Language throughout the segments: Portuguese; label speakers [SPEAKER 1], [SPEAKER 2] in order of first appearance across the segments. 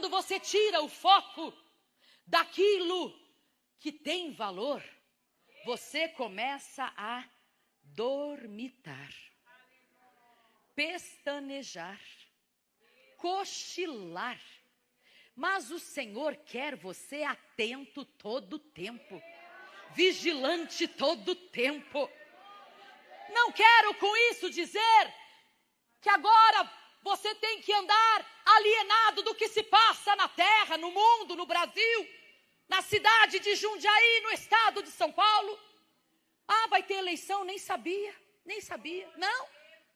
[SPEAKER 1] quando você tira o foco daquilo que tem valor, você começa a dormitar, pestanejar, cochilar. Mas o Senhor quer você atento todo o tempo, vigilante todo o tempo. Não quero com isso dizer que agora você tem que andar alienado do que se passa na terra, no mundo, no Brasil, na cidade de Jundiaí, no estado de São Paulo. Ah, vai ter eleição, nem sabia. Não,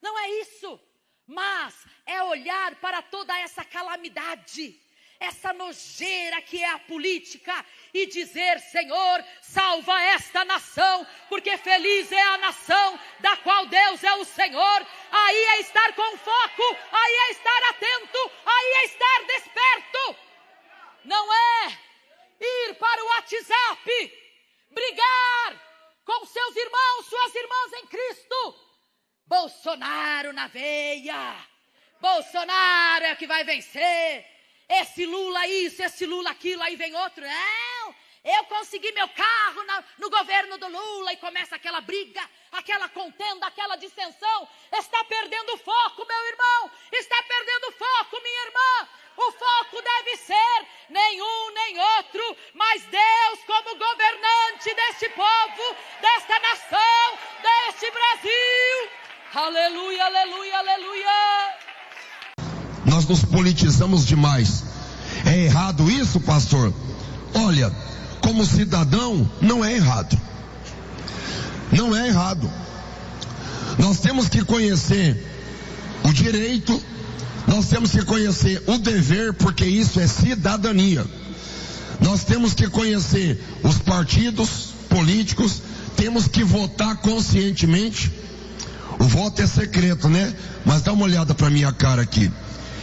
[SPEAKER 1] não é isso. Mas é olhar para toda essa calamidade, essa nojeira que é a política, e dizer: Senhor, salva esta nação, porque feliz é a nação da qual Deus é o Senhor. Aí é estar com foco, aí é estar atento, aí é estar desperto. Não é ir para o WhatsApp, brigar com seus irmãos, suas irmãs em Cristo. Bolsonaro na veia, Bolsonaro é o que vai vencer. Esse Lula isso, esse Lula aquilo, aí vem outro. Não, eu consegui meu carro no governo do Lula, e começa aquela briga, aquela contenda, aquela dissensão. Está perdendo o foco, meu irmão, está perdendo o foco, minha irmã. O foco deve ser nenhum nem outro, mas Deus como governante deste povo, desta nação, deste Brasil. Aleluia, aleluia, aleluia.
[SPEAKER 2] Nós nos politizamos demais. É errado isso, pastor? Olha, como cidadão, não é errado. Não é errado. Nós temos que conhecer o direito, nós temos que conhecer o dever, porque isso é cidadania. Nós temos que conhecer os partidos políticos, temos que votar conscientemente. O voto é secreto, né? Mas dá uma olhada para minha cara aqui.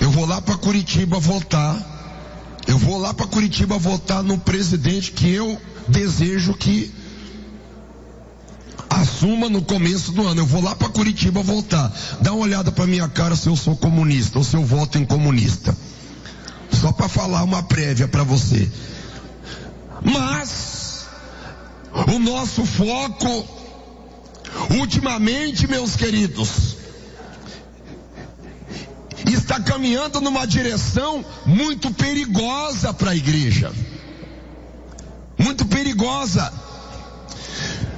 [SPEAKER 2] Eu vou lá para Curitiba votar. Eu vou lá para Curitiba votar no presidente que eu desejo que assuma no começo do ano. Eu vou lá para Curitiba votar. Dá uma olhada para minha cara se eu sou comunista ou se eu voto em comunista. Só para falar uma prévia para você. Mas o nosso foco, ultimamente, meus queridos, está caminhando numa direção muito perigosa para a igreja. Muito perigosa.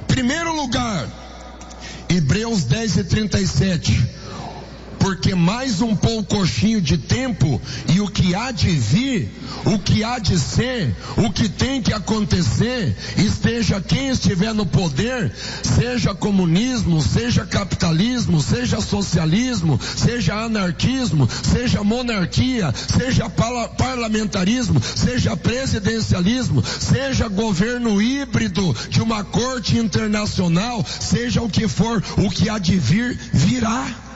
[SPEAKER 2] Primeiro lugar, Hebreus 10:37. Porque mais um poucochinho de tempo, e o que há de vir, o que há de ser, o que tem que acontecer, esteja quem estiver no poder, seja comunismo, seja capitalismo, seja socialismo, seja anarquismo, seja monarquia, seja parlamentarismo, seja presidencialismo, seja governo híbrido de uma corte internacional, seja o que for, o que há de vir, virá.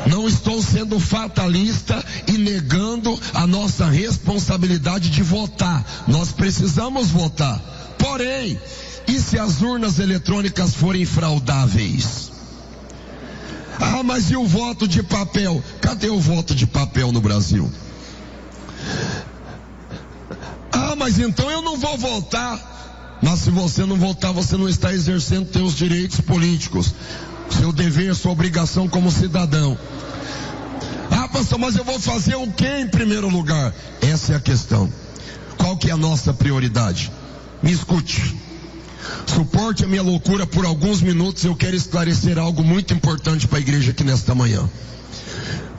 [SPEAKER 2] Não estou sendo fatalista e negando a nossa responsabilidade de votar. Nós precisamos votar. Porém, e se as urnas eletrônicas forem fraudáveis? Ah, mas e o voto de papel? Cadê o voto de papel no Brasil? Ah, mas então eu não vou votar. Mas se você não votar, você não está exercendo seus direitos políticos, seu dever, sua obrigação como cidadão. Ah, pastor, mas eu vou fazer o que em primeiro lugar? Essa é a questão. Qual que é a nossa prioridade? Me escute. Suporte a minha loucura por alguns minutos. Eu quero esclarecer algo muito importante para a igreja aqui nesta manhã.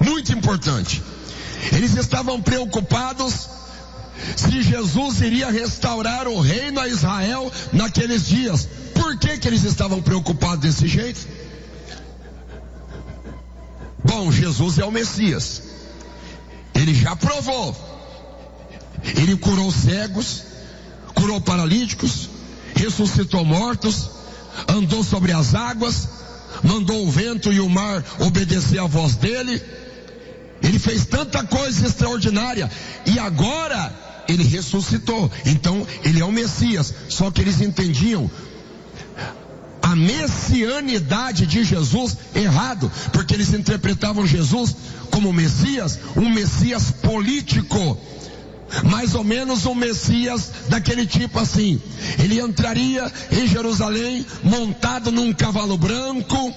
[SPEAKER 2] Muito importante. Eles estavam preocupados se Jesus iria restaurar o reino a Israel naqueles dias. Por que eles estavam preocupados desse jeito? Bom, Jesus é o Messias. Ele já provou. Ele curou cegos, curou paralíticos, ressuscitou mortos, andou sobre as águas, mandou o vento e o mar obedecer à voz dele. Ele fez tanta coisa extraordinária. E agora ele ressuscitou. Então ele é o Messias. Só que eles entendiam a messianidade de Jesus errado, porque eles interpretavam Jesus como Messias, um Messias político, mais ou menos um Messias daquele tipo assim. Ele entraria em Jerusalém montado num cavalo branco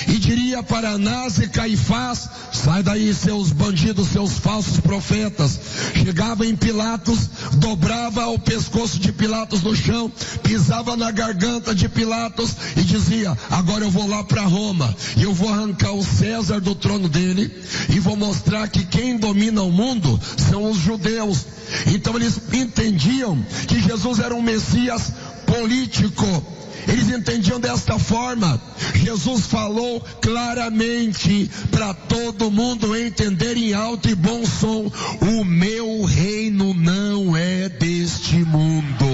[SPEAKER 2] e diria para Anás e Caifás: sai daí, seus bandidos, seus falsos profetas. Chegava em Pilatos, dobrava o pescoço de Pilatos no chão, pisava na garganta de Pilatos e dizia: agora eu vou lá para Roma e eu vou arrancar o César do trono dele e vou mostrar que quem domina o mundo são os judeus. Então eles entendiam que Jesus era um Messias político. Eles entendiam desta forma. Jesus falou claramente para todo mundo entender em alto e bom som: o meu reino não é deste mundo.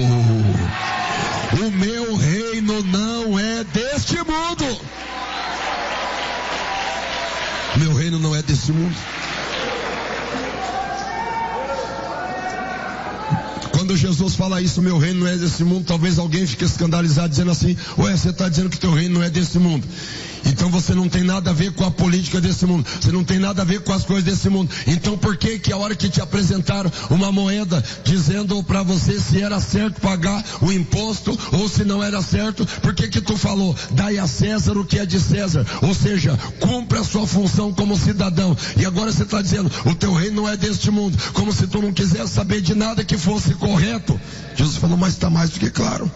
[SPEAKER 2] O meu reino não é deste mundo. Meu reino não é deste mundo. Quando Jesus fala isso, meu reino não é desse mundo, talvez alguém fique escandalizado dizendo assim: ué, você está dizendo que teu reino não é desse mundo, então você não tem nada a ver com a política desse mundo, você não tem nada a ver com as coisas desse mundo. Então por que a hora que te apresentaram uma moeda dizendo para você se era certo pagar o imposto ou se não era certo, por que tu falou: dai a César o que é de César, ou seja, cumpra a sua função como cidadão, e agora você está dizendo: o teu reino não é deste mundo, como se tu não quisesse saber de nada que fosse correto. Jesus falou: mas está mais do que claro.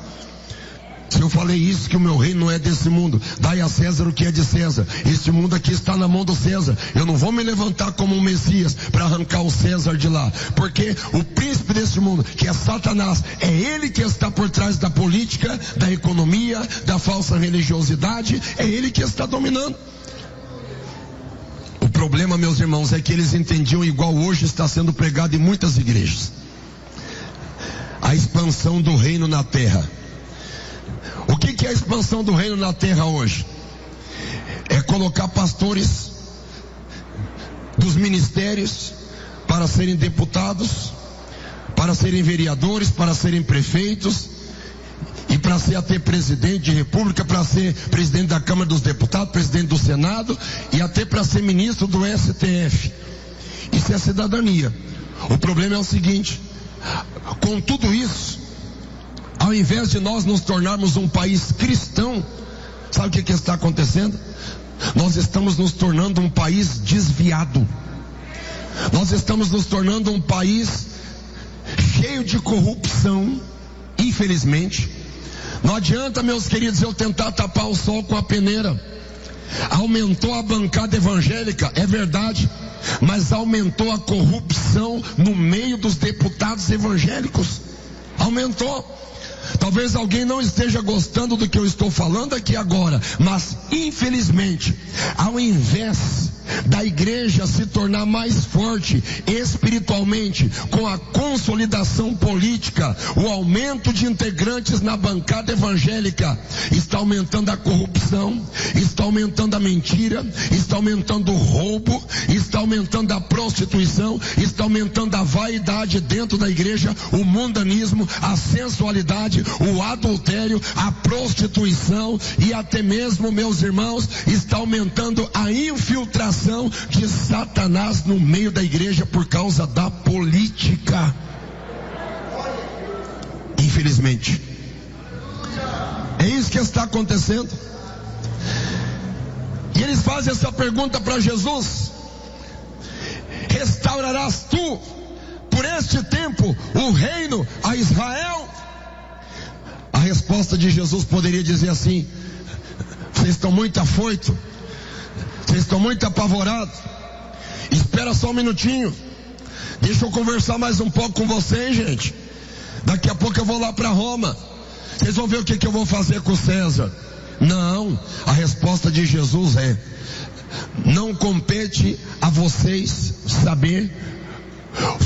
[SPEAKER 2] Se eu falei isso, que o meu reino não é desse mundo, dai a César o que é de César. Este mundo aqui está na mão do César. Eu não vou me levantar como um Messias para arrancar o César de lá, porque o príncipe deste mundo, que é Satanás, é ele que está por trás da política, da economia, da falsa religiosidade, é ele que está dominando. O problema, meus irmãos, é que eles entendiam igual hoje está sendo pregado em muitas igrejas: a expansão do reino na terra. O que é a expansão do reino na terra hoje? É colocar pastores dos ministérios para serem deputados, para serem vereadores, para serem prefeitos, e para ser até presidente de república, para ser presidente da Câmara dos Deputados, presidente do Senado e até para ser ministro do STF. Isso é cidadania. O problema é o seguinte: com tudo isso, ao invés de nós nos tornarmos um país cristão, sabe o que está acontecendo? Nós estamos nos tornando um país desviado. Nós estamos nos tornando um país cheio de corrupção, infelizmente. Não adianta, meus queridos, eu tentar tapar o sol com a peneira. Aumentou a bancada evangélica, é verdade, mas aumentou a corrupção no meio dos deputados evangélicos. Aumentou. Talvez alguém não esteja gostando do que eu estou falando aqui agora, mas infelizmente, ao invés da igreja se tornar mais forte espiritualmente, com a consolidação política, o aumento de integrantes na bancada evangélica, está aumentando a corrupção, está aumentando a mentira, está aumentando o roubo, está aumentando a prostituição, está aumentando a vaidade dentro da igreja, o mundanismo, a sensualidade, o adultério, a prostituição, e até mesmo, meus irmãos, está aumentando a infiltração de Satanás no meio da igreja por causa da política. Infelizmente, é isso que está acontecendo. E eles fazem essa pergunta para Jesus: restaurarás tu por este tempo o reino a Israel? A resposta de Jesus poderia dizer assim: vocês estão muito afoitos, vocês estão muito apavorados, espera só um minutinho, deixa eu conversar mais um pouco com vocês, gente. Daqui a pouco eu vou lá para Roma, vocês vão ver o que eu vou fazer com César. Não, a resposta de Jesus é: não compete a vocês saber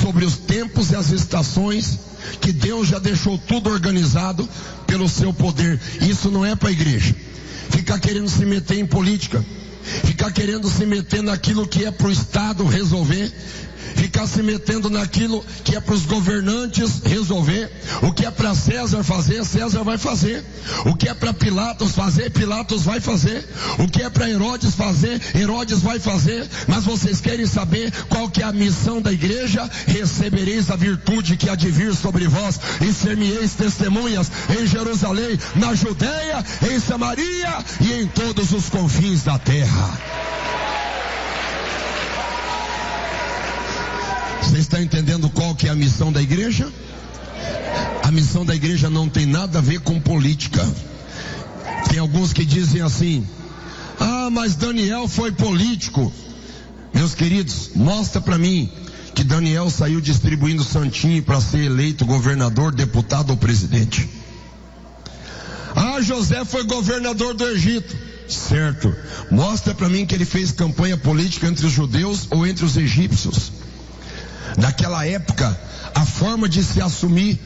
[SPEAKER 2] sobre os tempos e as estações, que Deus já deixou tudo organizado pelo seu poder. Isso não é para a igreja ficar querendo se meter em política, ficar querendo se meter naquilo que é para o Estado resolver, ficar ficar se metendo naquilo que é para os governantes resolver. O que é para César fazer, César vai fazer. O que é para Pilatos fazer, Pilatos vai fazer. O que é para Herodes fazer, Herodes vai fazer. Mas vocês querem saber qual que é a missão da igreja? Recebereis a virtude que há de vir sobre vós e ser-me-eis testemunhas em Jerusalém, na Judeia, em Samaria e em todos os confins da terra. Você está entendendo qual que é a missão da igreja? A missão da igreja não tem nada a ver com política. Tem alguns que dizem assim: ah, mas Daniel foi político. Meus queridos, mostra para mim que Daniel saiu distribuindo santinho para ser eleito governador, deputado ou presidente. Ah, José foi governador do Egito. Certo. Mostra para mim que ele fez campanha política entre os judeus ou entre os egípcios. Naquela época, a forma de se assumir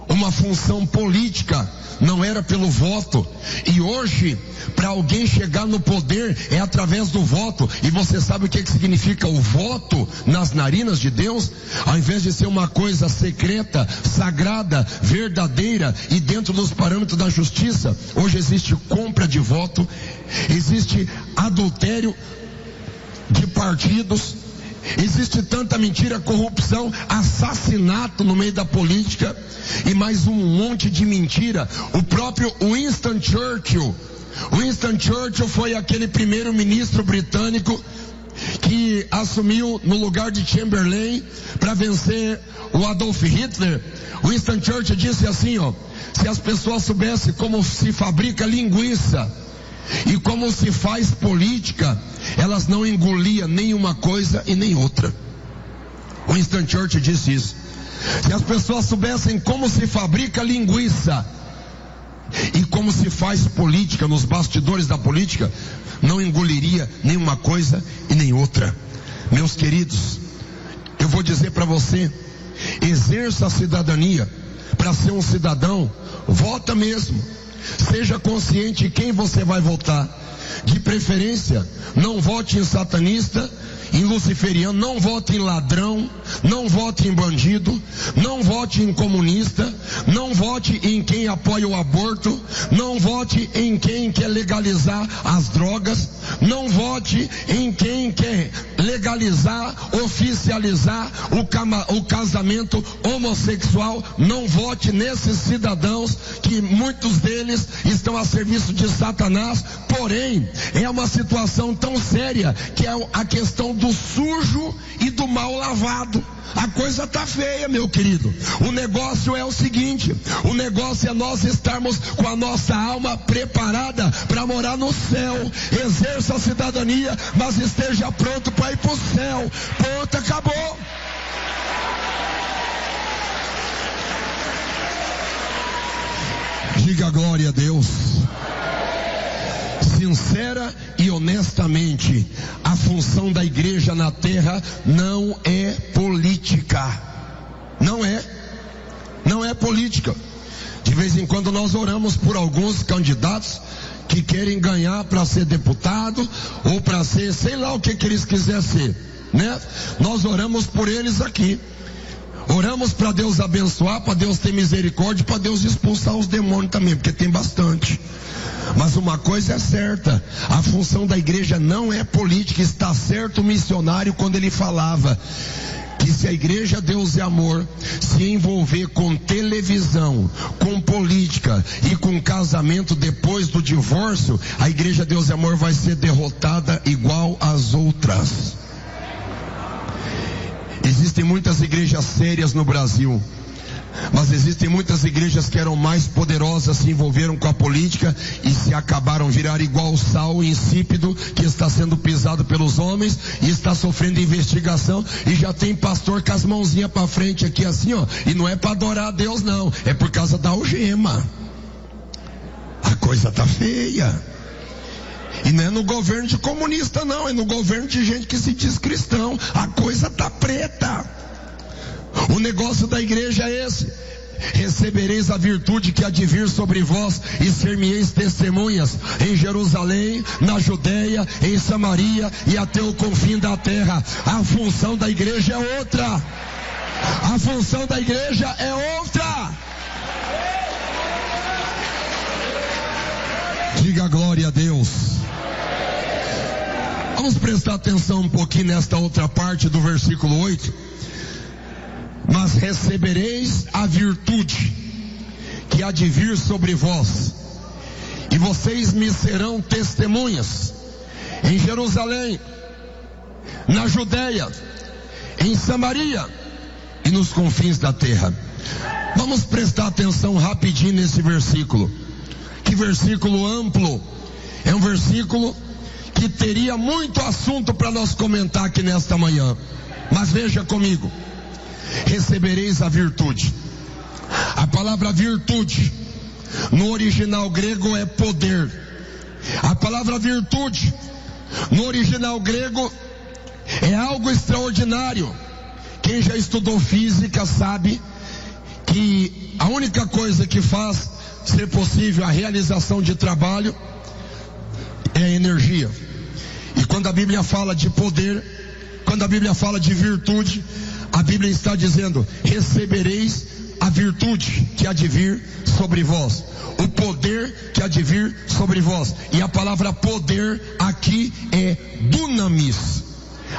[SPEAKER 2] uma função política não era pelo voto. E hoje, para alguém chegar no poder, é através do voto. E você sabe o que significa o voto nas narinas de Deus? Ao invés de ser uma coisa secreta, sagrada, verdadeira e dentro dos parâmetros da justiça, hoje existe compra de voto, existe adultério de partidos, existe tanta mentira, corrupção, assassinato no meio da política e mais um monte de mentira. O próprio Winston Churchill foi aquele primeiro-ministro britânico que assumiu no lugar de Chamberlain para vencer o Adolf Hitler. Winston Churchill disse assim, ó: se as pessoas soubessem como se fabrica linguiça e como se faz política, elas não engoliam nem uma coisa e nem outra. Winston Churchill disse isso. Se as pessoas soubessem como se fabrica linguiça e como se faz política, nos bastidores da política, não engoliria nem uma coisa e nem outra. Meus queridos, eu vou dizer para você: exerça a cidadania. Para ser um cidadão, vota mesmo. Seja consciente de quem você vai votar. De preferência, não vote em satanista, em luciferiano, não vote em ladrão, não vote em bandido, não vote em comunista, não vote em quem apoia o aborto, não vote em quem quer legalizar as drogas, não vote em quem quer legalizar, oficializar o casamento homossexual. Não vote nesses cidadãos, que muitos deles estão a serviço de Satanás. Porém, é uma situação tão séria que é a questão do sujo e do mal lavado. A coisa tá feia, meu querido. O negócio é o seguinte: o negócio é nós estarmos com a nossa alma preparada para morar no céu. Exerça a cidadania, mas esteja pronto para ir pro céu. Ponto, acabou. Diga glória a Deus. Sincera e honestamente, a função da igreja na terra não é política. Não é política. De vez em quando nós oramos por alguns candidatos que querem ganhar para ser deputado ou para ser, sei lá o que eles quiserem ser, né? Nós oramos por eles aqui. Oramos para Deus abençoar, para Deus ter misericórdia, para Deus expulsar os demônios também, porque tem bastante. Mas uma coisa é certa: a função da igreja não é política. Está certo o missionário quando ele falava que se a igreja Deus é amor se envolver com televisão, com política e com casamento depois do divórcio, a igreja Deus é amor vai ser derrotada igual às outras. Existem muitas igrejas sérias no Brasil, mas existem muitas igrejas que eram mais poderosas, se envolveram com a política e se acabaram, viraram igual o sal insípido que está sendo pisado pelos homens e está sofrendo investigação, e já tem pastor com as mãozinhas para frente aqui assim, ó, e não é para adorar a Deus não, é por causa da algema. A coisa tá feia. E não é no governo de comunista não, é no governo de gente que se diz cristão. A coisa tá preta. O negócio da igreja é esse: recebereis a virtude que há de vir sobre vós, e ser-me-eis testemunhas em Jerusalém, na Judeia, em Samaria e até o confim da terra. A função da igreja é outra. A função da igreja é outra. Diga glória a Deus. Vamos prestar atenção um pouquinho nesta outra parte do versículo 8. Mas recebereis a virtude que há de vir sobre vós, e vocês me serão testemunhas em Jerusalém, na Judeia, em Samaria e nos confins da terra. Vamos prestar atenção rapidinho nesse versículo. Que versículo amplo. É um versículo que teria muito assunto para nós comentar aqui nesta manhã. Mas veja comigo. Recebereis a virtude. A palavra virtude no original grego é poder. A palavra virtude no original grego é algo extraordinário. Quem já estudou física sabe que a única coisa que faz ser possível a realização de trabalho é a energia. E quando a Bíblia fala de poder, quando a Bíblia fala de virtude, a Bíblia está dizendo: recebereis a virtude que há de vir sobre vós, o poder que há de vir sobre vós. E a palavra poder aqui é dunamis.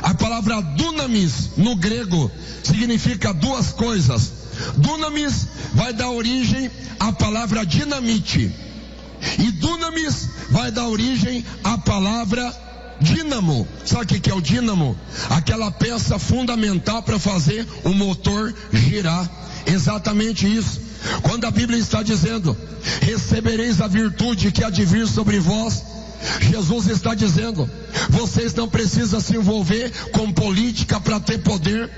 [SPEAKER 2] A palavra dunamis no grego significa duas coisas. Dunamis vai dar origem à palavra dinamite, e dunamis vai dar origem à palavra dínamo. Sabe o que é o dínamo? Aquela peça fundamental para fazer o motor girar. Exatamente isso. Quando a Bíblia está dizendo: recebereis a virtude que há de vir sobre vós, Jesus está dizendo: vocês não precisam se envolver com política para ter poder.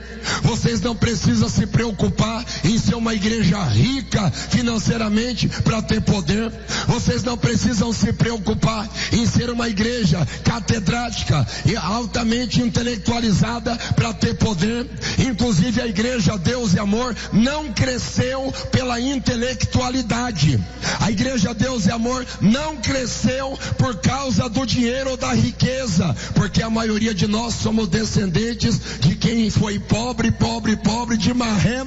[SPEAKER 2] Vocês não precisam se preocupar em ser uma igreja rica financeiramente para ter poder. Vocês não precisam se preocupar em ser uma igreja catedrática e altamente intelectualizada para ter poder. Inclusive a igreja Deus e Amor não cresceu pela intelectualidade. A igreja Deus e Amor não cresceu por causa do dinheiro ou da riqueza, porque a maioria de nós somos descendentes de quem foi pobre de marré.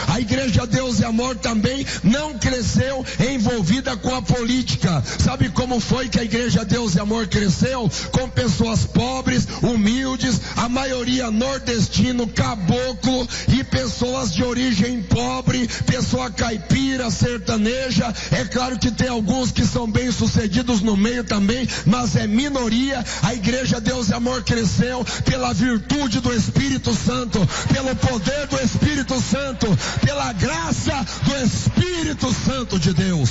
[SPEAKER 2] A igreja Deus e Amor também não cresceu envolvida com a política. Sabe como foi que a igreja Deus e Amor cresceu? Com pessoas pobres, humildes, a maioria nordestino, caboclo, e pessoas de origem pobre, pessoa caipira, sertaneja. É claro que tem alguns que são bem sucedidos no meio também, mas é minoria. A igreja Deus e Amor cresceu pela virtude do Espírito Santo, pelo poder do Espírito Santo, pela graça do Espírito Santo de Deus.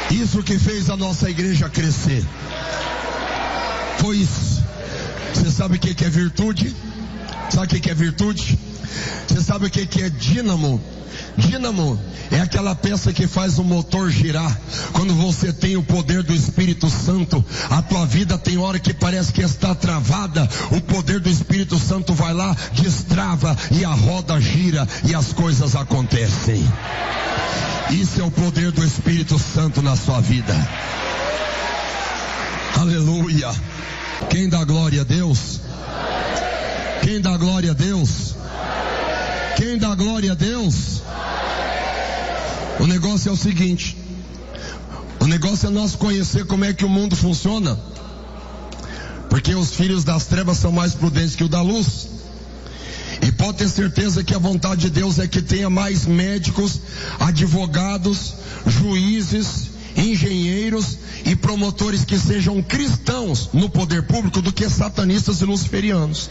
[SPEAKER 2] Isso que fez a nossa igreja crescer. Foi isso. Você sabe o que é virtude? Sabe o que é virtude? Você sabe o que é dínamo? Dínamo é aquela peça que faz o motor girar. Quando você tem o poder do Espírito Santo, a tua vida tem hora que parece que está travada. O poder do Espírito Santo vai lá, destrava, e a roda gira e as coisas acontecem. Isso é o poder do Espírito Santo na sua vida. Aleluia. Quem dá glória a Deus? Quem dá glória a Deus? Quem dá glória a Deus? O negócio é o seguinte: o negócio é nós conhecer como é que o mundo funciona, porque os filhos das trevas são mais prudentes que o da luz. E pode ter certeza que a vontade de Deus é que tenha mais médicos, advogados, juízes, engenheiros e promotores que sejam cristãos no poder público do que satanistas e luciferianos.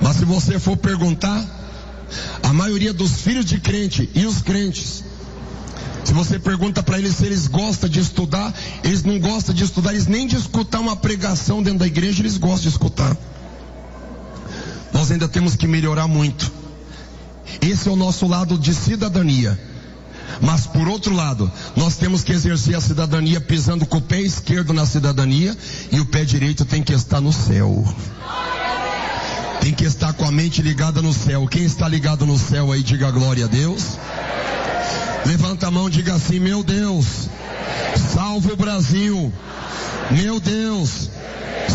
[SPEAKER 2] Mas se você for perguntar, a maioria dos filhos de crente e os crentes, se você pergunta para eles se eles gostam de estudar, eles não gostam de estudar, eles nem de escutar uma pregação dentro da igreja, eles gostam de escutar. Nós ainda temos que melhorar muito. Esse é o nosso lado de cidadania. Mas por outro lado, nós temos que exercer a cidadania pisando com o pé esquerdo na cidadania, e o pé direito tem que estar no céu. Tem que estar com a mente ligada no céu. Quem está ligado no céu aí, diga glória a Deus. Levanta a mão e diga assim: meu Deus, salva o Brasil. Meu Deus,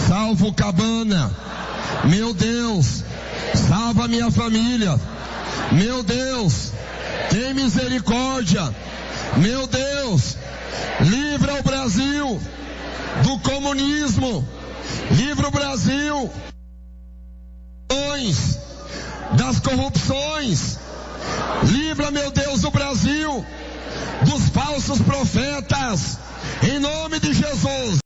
[SPEAKER 2] salva o Cabana. Meu Deus, salva a minha família. Meu Deus, tem misericórdia. Meu Deus, livra o Brasil do comunismo. Livra o Brasil das corrupções. Livra, meu Deus, o Brasil dos falsos profetas. Em nome de Jesus.